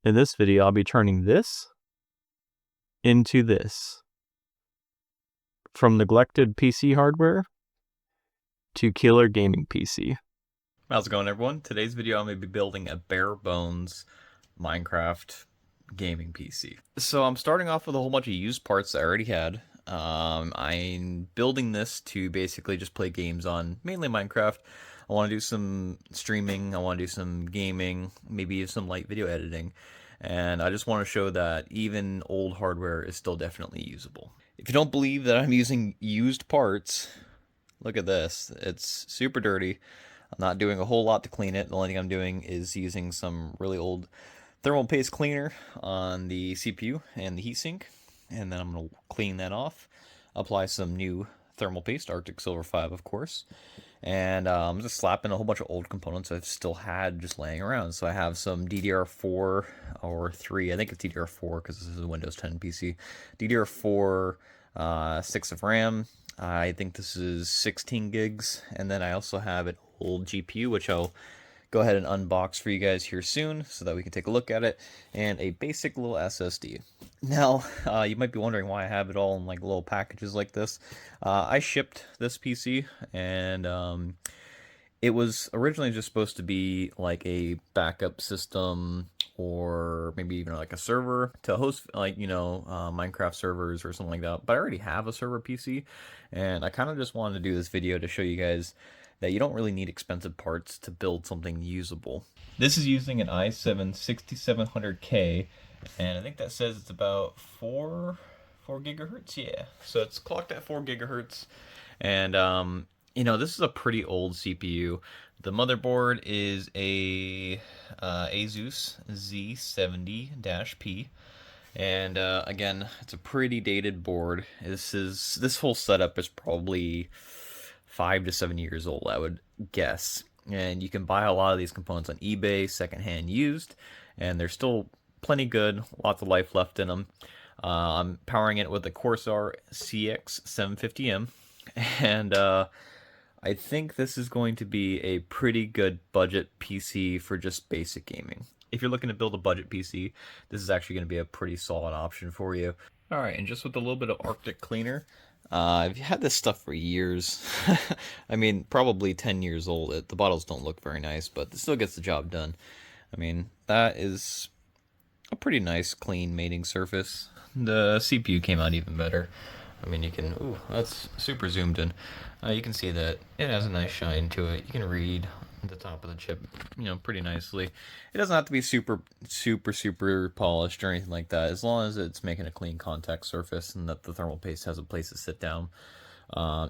In this video, I'll be turning this into this. From neglected PC hardware to killer gaming PC. How's it going, everyone? Today's video I'm going to be building a bare bones Minecraft gaming PC. So I'm starting off with a whole bunch of used parts that I already had. I'm building this to basically just play games on mainly Minecraft. I want to do some streaming, I want to do some gaming, maybe some light video editing. And I just want to show that even old hardware is still definitely usable. If you don't believe that I'm using used parts, look at this. It's super dirty. I'm not doing a whole lot to clean it. The only thing I'm doing is using some really old thermal paste cleaner on the CPU and the heatsink. And then I'm going to clean that off. Apply some new thermal paste, Arctic Silver 5 of course. And I'm just slapping a whole bunch of old components I've still had just laying around. So I have some DDR4 or 3, I think it's DDR4 because this is a Windows 10 PC. DDR4, 6 of RAM. I think this is 16 gigs. And then I also have an old GPU, which I'll go ahead and unbox for you guys here soon so that we can take a look at it, and a basic little SSD. Now, you might be wondering why I have it all in like little packages like this. I shipped this PC, and it was originally just supposed to be like a backup system, or maybe even like a server to host, like, Minecraft servers or something like that. But I already have a server PC, and I kind of just wanted to do this video to show you guys that you don't really need expensive parts to build something usable. This is using an i7 6700K, and I think that says it's about 4 gigahertz. Yeah, so it's clocked at 4 gigahertz, and this is a pretty old CPU. The motherboard is a ASUS Z70-P. And again, it's a pretty dated board. This whole setup is probably 5 to 7 years old, I would guess. And you can buy a lot of these components on eBay, secondhand used, and they're still plenty good, lots of life left in them. I'm powering it with a Corsair CX750M, and I think this is going to be a pretty good budget PC for just basic gaming. If you're looking to build a budget PC, this is actually going to be a pretty solid option for you. Alright, and just with a little bit of Arctic cleaner, I've had this stuff for years. I mean, probably 10 years old. The bottles don't look very nice, but it still gets the job done. I mean, that is a pretty nice, clean mating surface. The CPU came out even better. I mean, you can, ooh, that's super zoomed in. You can see that it has a nice shine to it. You can read the top of the chip, pretty nicely. It doesn't have to be super polished or anything like that, as long as it's making a clean contact surface and that the thermal paste has a place to sit down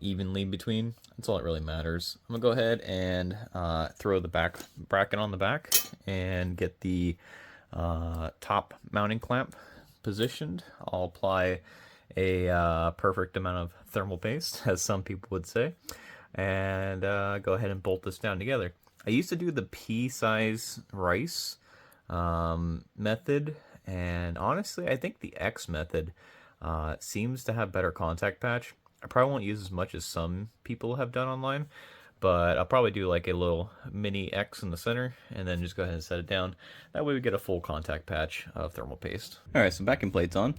evenly between. That's all that really matters. I'm gonna go ahead and throw the back bracket on the back and get the top mounting clamp positioned. I'll apply a perfect amount of thermal paste, as some people would say, and go ahead and bolt this down together. I used to do the pea-size rice method, and honestly, I think the X method seems to have better contact patch. I probably won't use as much as some people have done online, but I'll probably do like a little mini X in the center, and then just go ahead and set it down. That way we get a full contact patch of thermal paste. Alright, so backing plate's on.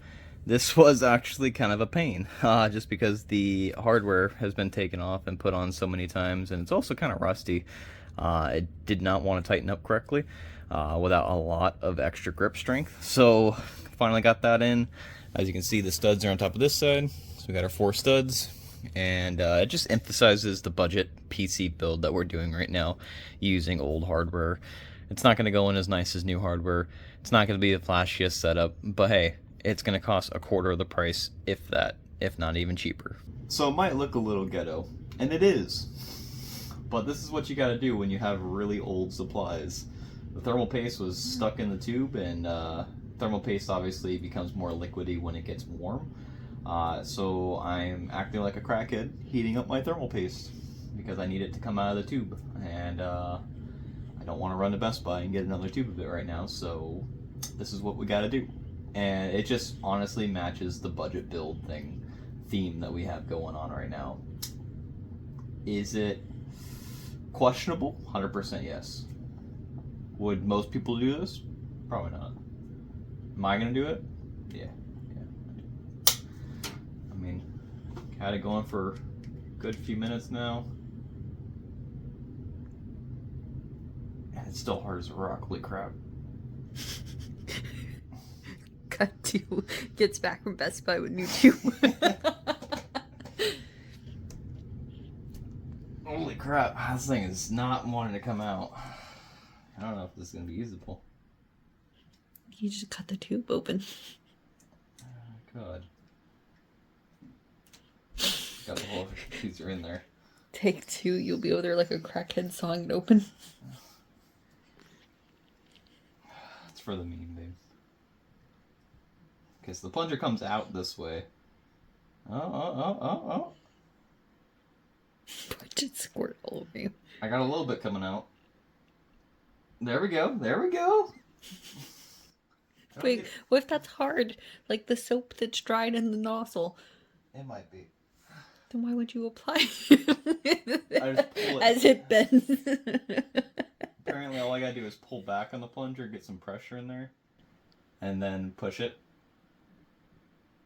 This was actually kind of a pain, just because the hardware has been taken off and put on so many times, and it's also kind of rusty. It did not want to tighten up correctly without a lot of extra grip strength. So finally got that in. As you can see, the studs are on top of this side. So we got our 4 studs, and it just emphasizes the budget PC build that we're doing right now using old hardware. It's not going to go in as nice as new hardware. It's not going to be the flashiest setup, but hey, it's going to cost a quarter of the price, if that, if not even cheaper. So it might look a little ghetto, and it is. But this is what you gotta do when you have really old supplies. The thermal paste was stuck in the tube, and thermal paste obviously becomes more liquidy when it gets warm. So I'm acting like a crackhead, heating up my thermal paste, because I need it to come out of the tube. And I don't want to run to Best Buy and get another tube of it right now, so this is what we gotta do. And it just honestly matches the budget build theme that we have going on right now. Is it questionable? 100% yes. Would most people do this? Probably not. Am I gonna do it? Yeah. I mean, had it going for a good few minutes now. And it's still hard as a rock. Holy crap. Cut to gets back from Best Buy with new tube. Holy crap. This thing is not wanting to come out. I don't know if this is going to be usable. You just cut the tube open. God. Got the whole teaser in there. Take two, you'll be over there like a crackhead sawing it open. It's for the meme, babe. Okay, so the plunger comes out this way. Oh. Watch it squirt all over you. I got a little bit coming out. There we go. Wait, what if that's hard? Like the soap that's dried in the nozzle. It might be. Then why would you apply I just pull it. as it bends? Apparently all I gotta do is pull back on the plunger, get some pressure in there, and then push it.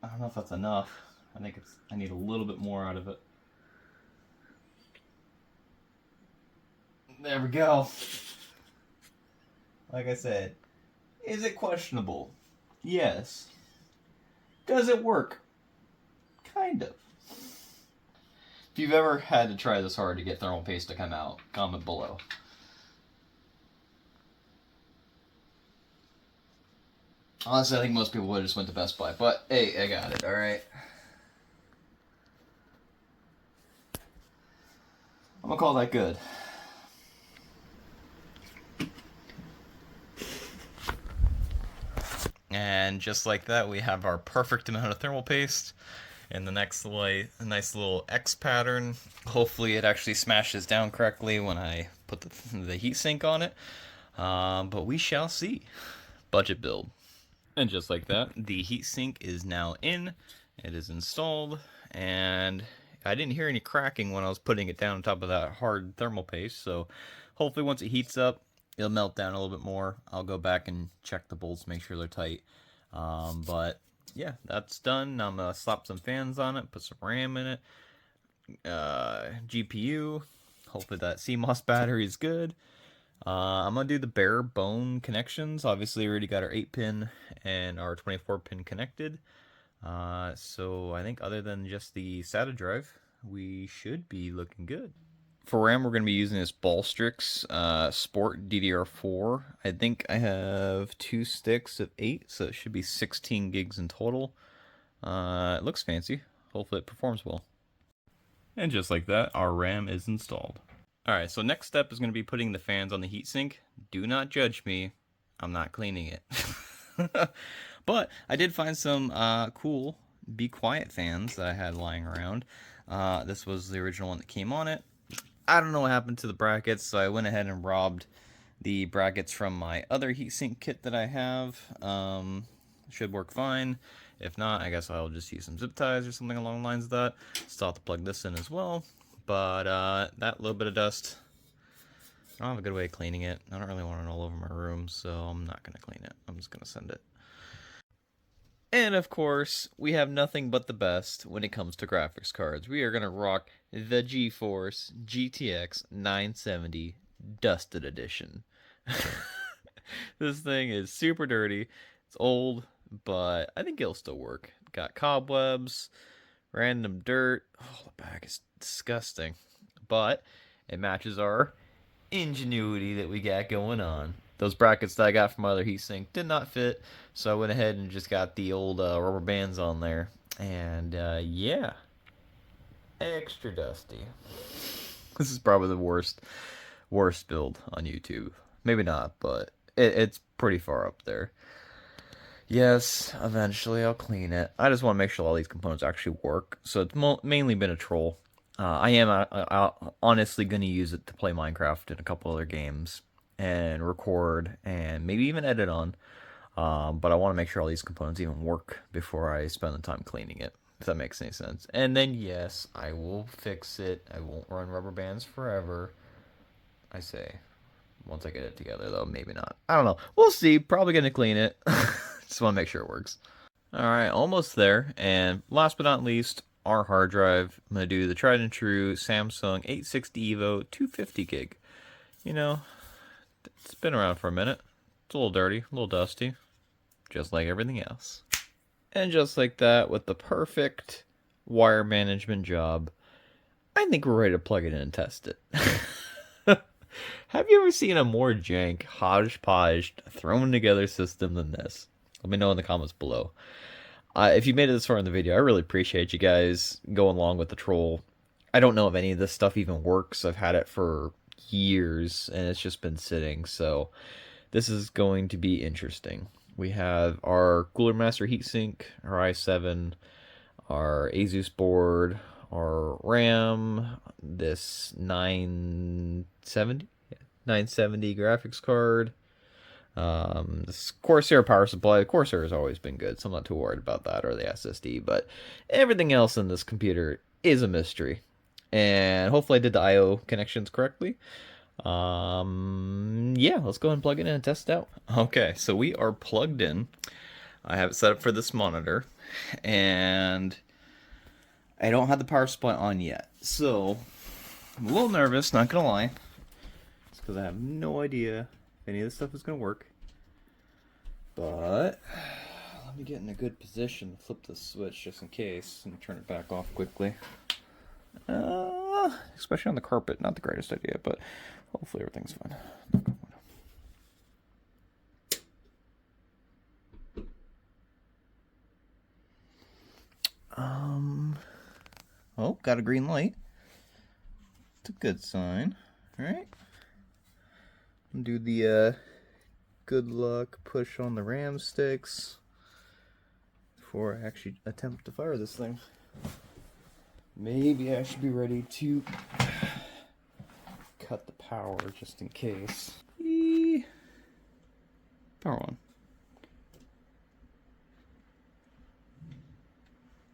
I don't know if that's enough. I need a little bit more out of it. There we go. Like I said, is it questionable? Yes. Does it work? Kind of. If you've ever had to try this hard to get thermal paste to come out, comment below. Honestly, I think most people would have just went to Best Buy, but hey, I got it, alright? I'm gonna call that good. And just like that, we have our perfect amount of thermal paste. And the next a nice little X pattern. Hopefully it actually smashes down correctly when I put the heatsink on it. But we shall see. Budget build. And just like that, the heatsink is now in. It is installed. And I didn't hear any cracking when I was putting it down on top of that hard thermal paste. So hopefully once it heats up, it'll melt down a little bit more. I'll go back and check the bolts, make sure they're tight. But yeah, that's done. Now I'm gonna slap some fans on it, put some RAM in it, GPU. Hopefully that CMOS battery is good. I'm gonna do the bare bone connections. Obviously, we already got our 8-pin and our 24-pin connected. So I think other than just the SATA drive, we should be looking good. For RAM, we're going to be using this Ballistix Sport DDR4. I think I have 2 sticks of 8, so it should be 16 gigs in total. It looks fancy. Hopefully it performs well. And just like that, our RAM is installed. Alright, so next step is going to be putting the fans on the heatsink. Do not judge me. I'm not cleaning it. But I did find some cool Be Quiet fans that I had lying around. This was the original one that came on it. I don't know what happened to the brackets, so I went ahead and robbed the brackets from my other heatsink kit that I have. Should work fine. If not, I guess I'll just use some zip ties or something along the lines of that. Still have to plug this in as well. But that little bit of dust, I don't have a good way of cleaning it. I don't really want it all over my room, so I'm not going to clean it. I'm just going to send it. And of course, we have nothing but the best when it comes to graphics cards. We are going to rock the GeForce GTX 970 Dusted Edition. This thing is super dirty. It's old, but I think it'll still work. Got cobwebs, random dirt. Oh, the back is disgusting. But it matches our ingenuity that we got going on. Those brackets that I got from my other heatsink did not fit, so I went ahead and just got the old rubber bands on there. And yeah, extra dusty. This is probably the worst build on YouTube. Maybe not, but it's pretty far up there. Yes, eventually I'll clean it. I just want to make sure all these components actually work. So it's mainly been a troll. I am honestly going to use it to play Minecraft and a couple other games and record and maybe even edit on. But I want to make sure all these components even work before I spend the time cleaning it, if that makes any sense. And then, yes, I will fix it. I won't run rubber bands forever. I say, once I get it together, though, maybe not. I don't know. We'll see. Probably going to clean it. Just want to make sure it works. Alright, almost there. And last but not least, our hard drive. I'm going to do the tried and true Samsung 860 EVO 250 gig. You know, it's been around for a minute. It's a little dirty, a little dusty, just like everything else. And just like that, with the perfect wire management job, I think we're ready to plug it in and test it. Have you ever seen a more jank, hodgepodge, thrown together system than this? Let me know in the comments below. If you made it this far in the video, I really appreciate you guys going along with the troll. I don't know if any of this stuff even works. I've had it for years and it's just been sitting, so this is going to be interesting. We have our Cooler Master heatsink, our i7, our ASUS board, our RAM, this 970 graphics card, this Corsair power supply. Corsair has always been good, so I'm not too worried about that, or the SSD, but everything else in this computer is a mystery. And hopefully I did the I/O connections correctly. Yeah, let's go ahead and plug it in and test it out. Okay, so we are plugged in. I have it set up for this monitor, and I don't have the power supply on yet, so I'm a little nervous, not gonna lie. It's because I have no idea if any of this stuff is gonna work. But let me get in a good position to flip the switch just in case and turn it back off quickly. Especially on the carpet, not the greatest idea, but hopefully everything's fine. Oh, got a green light. It's a good sign. Alright. Do the good luck push on the RAM sticks before I actually attempt to fire this thing. Maybe I should be ready to cut the power just in case. Power on.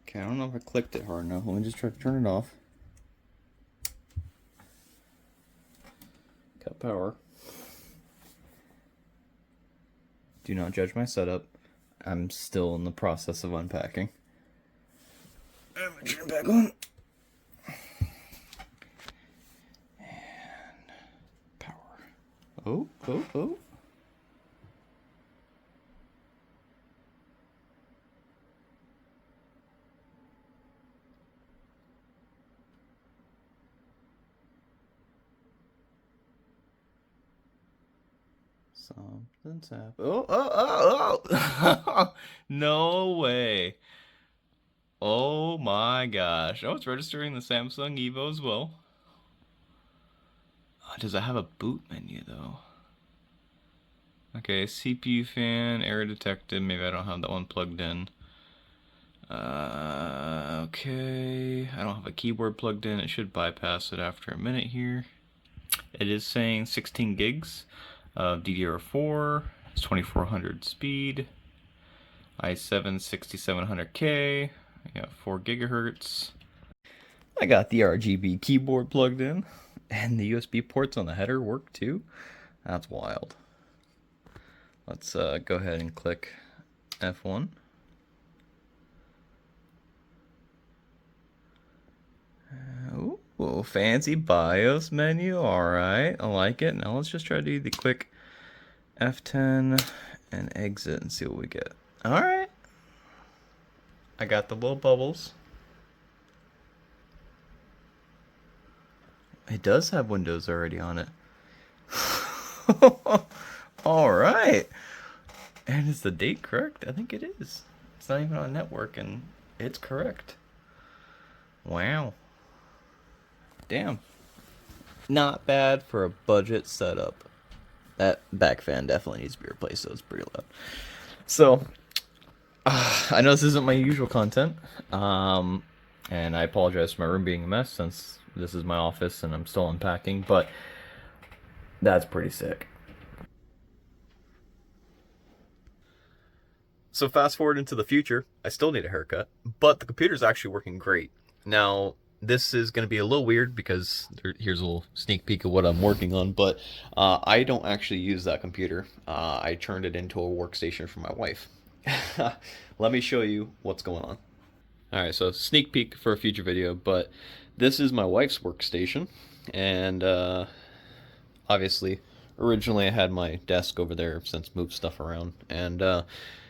Okay, I don't know if I clicked it hard enough. Let me just try to turn it off. Cut power. Do not judge my setup. I'm still in the process of unpacking. I'm gonna turn it back on. And power. Oh. Something's happened. Oh. No way. Oh my gosh. Oh, it's registering the Samsung Evo as well. Does it have a boot menu though? Okay, CPU fan, error detected. Maybe I don't have that one plugged in. Okay, I don't have a keyboard plugged in. It should bypass it after a minute here. It is saying 16 gigs of DDR4. It's 2400 speed. i7 6700K. I got 4 gigahertz. I got the RGB keyboard plugged in, and the USB ports on the header work too. That's wild. Let's go ahead and click F1. Ooh, fancy BIOS menu. Alright, I like it. Now let's just try to do the quick F10 and exit and see what we get. Alright. I got the little bubbles. It does have Windows already on it. Alright. And is the date correct? I think it is. It's not even on network and it's correct. Wow. Damn. Not bad for a budget setup. That back fan definitely needs to be replaced, so it's pretty loud. So, I know this isn't my usual content, and I apologize for my room being a mess since this is my office and I'm still unpacking, but that's pretty sick. So fast forward into the future, I still need a haircut, but the computer's actually working great. Now, this is going to be a little weird because here's a little sneak peek of what I'm working on, but I don't actually use that computer. I turned it into a workstation for my wife. let me show you what's going on. Alright, so sneak peek for a future video, but this is my wife's workstation, and obviously, originally I had my desk over there, since moved stuff around, and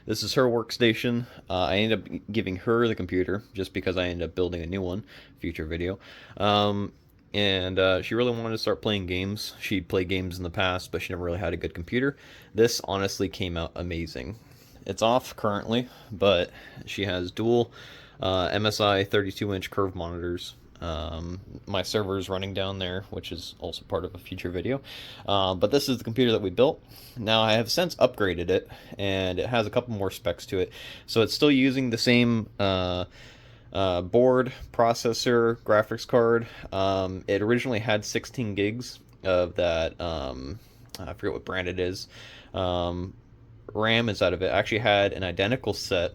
this is her workstation. I ended up giving her the computer, just because I ended up building a new one, future video. And she really wanted to start playing games. She'd played games in the past, but she never really had a good computer. This honestly came out amazing. It's off currently, but she has dual MSI 32-inch curved monitors. My server is running down there, which is also part of a future video. But this is the computer that we built. Now I have since upgraded it, and it has a couple more specs to it. So it's still using the same board, processor, graphics card. It originally had 16 gigs of that. I forget what brand it is. RAM inside of it. Actually had an identical set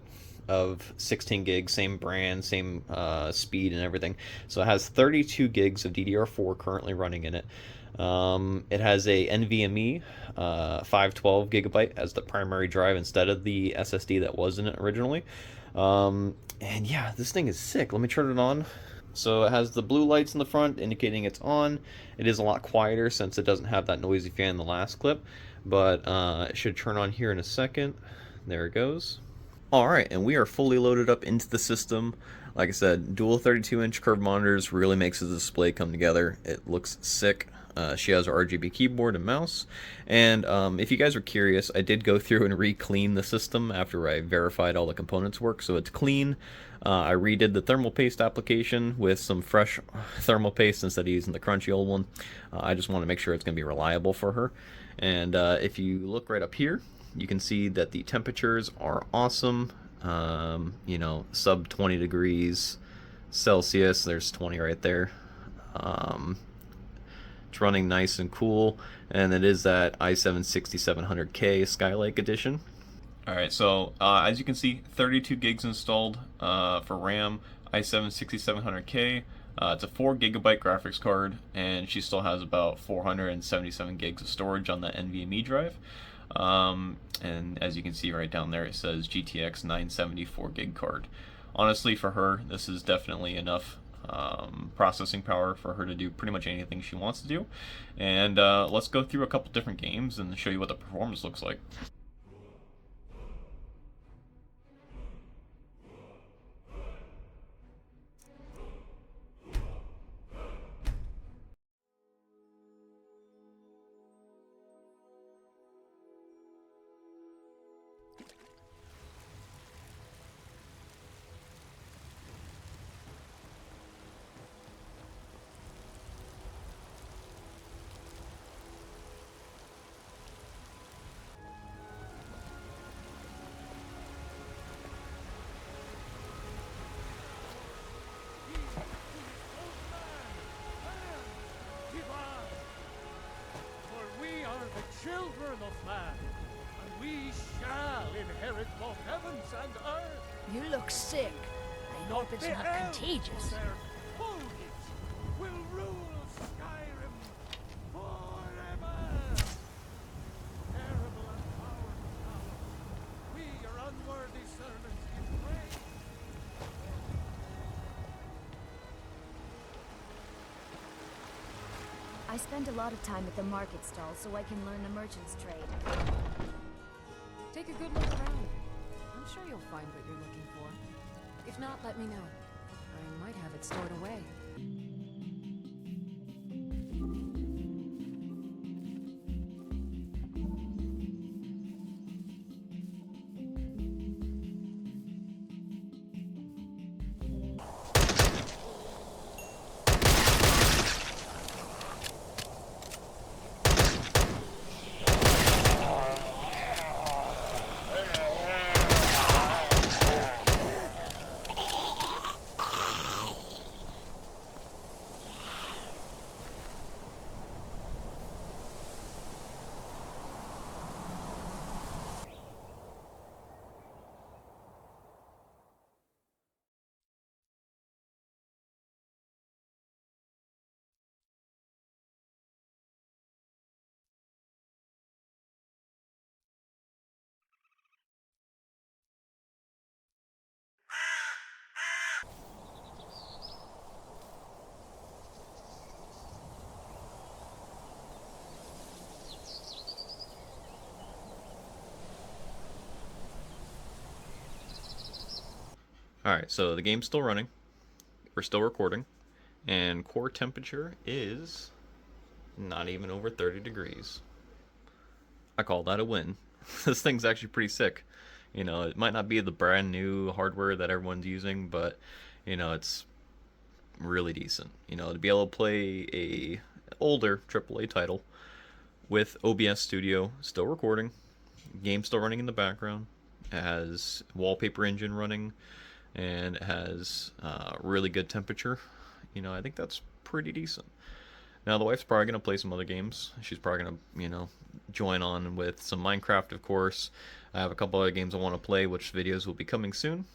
of 16 gigs, same brand, same speed and everything. So it has 32 gigs of DDR4 currently running in it. It has a NVMe 512 gigabyte as the primary drive instead of the SSD that was in it originally. And yeah, this thing is sick. Let me turn it on. So it has the blue lights in the front indicating it's on. It is a lot quieter since it doesn't have that noisy fan in the last clip, but it should turn on here in a second. There it goes. Alright, and we are fully loaded up into the system. Like I said, dual 32-inch curved monitors really makes the display come together. It looks sick. She has her RGB keyboard and mouse. And if you guys are curious, I did go through and re-clean the system after I verified all the components work, so it's clean. I redid the thermal paste application with some fresh thermal paste instead of using the crunchy old one. I just want to make sure it's going to be reliable for her. And if you look right up here, you can see that the temperatures are awesome. You know, sub 20 degrees Celsius. There's 20 right there. It's running nice and cool, and it is that i7 6700K Skylake edition. Alright, so as you can see, 32 gigs installed for RAM, i7 6700K. It's a 4 gigabyte graphics card, and she still has about 477 gigs of storage on that NVMe drive. And as you can see right down there, it says GTX 974 gig card. Honestly, for her, this is definitely enough processing power for her to do pretty much anything she wants to do. And let's go through a couple different games and show you what the performance looks like. Children of man, and we shall inherit both heavens and earth. You look sick. I hope it's not contagious. Their foliage will rule Skyrim forever. Terrible and powerful powers, we are unworthy servants in praise. I spend a lot of time at the market stall so I can learn the merchant's trade. Take a good look around. I'm sure you'll find what you're looking for. If not, let me know. I might have it stored away. Alright, so the game's still running. We're still recording. And core temperature is not even over 30 degrees. I call that a win. This thing's actually pretty sick. You know, it might not be the brand new hardware that everyone's using, but, you know, it's really decent. You know, to be able to play a older AAA title with OBS Studio still recording, game still running in the background, it has wallpaper engine running, and it has really good temperature. You know, I think that's pretty decent. Now the wife's probably gonna play some other games. She's probably gonna, you know, join on with some Minecraft, of course. I have a couple other games I want to play, which videos will be coming soon.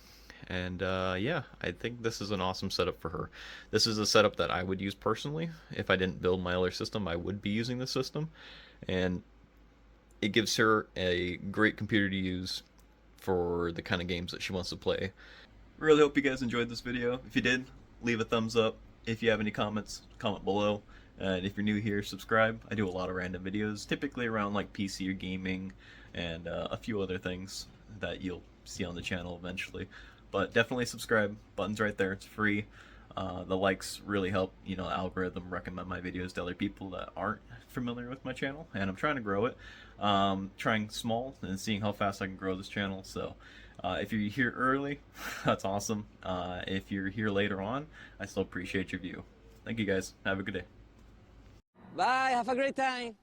And yeah, I think this is an awesome setup for her. This is a setup that I would use personally. If I didn't build my other system, I would be using this system. And it gives her a great computer to use for the kind of games that she wants to play. Really hope you guys enjoyed this video. If you did, leave a thumbs up. If you have any comments, comment below. And if you're new here, subscribe. I do a lot of random videos, typically around like PC or gaming, and a few other things that you'll see on the channel eventually. But definitely subscribe. Button's right there. It's free. The likes really help, you know, the algorithm recommend my videos to other people that aren't familiar with my channel, and I'm trying to grow it. Trying small and seeing how fast I can grow this channel. So if you're here early, that's awesome. If you're here later on, I still appreciate your view. Thank you guys. Have a good day. Bye, have a great time.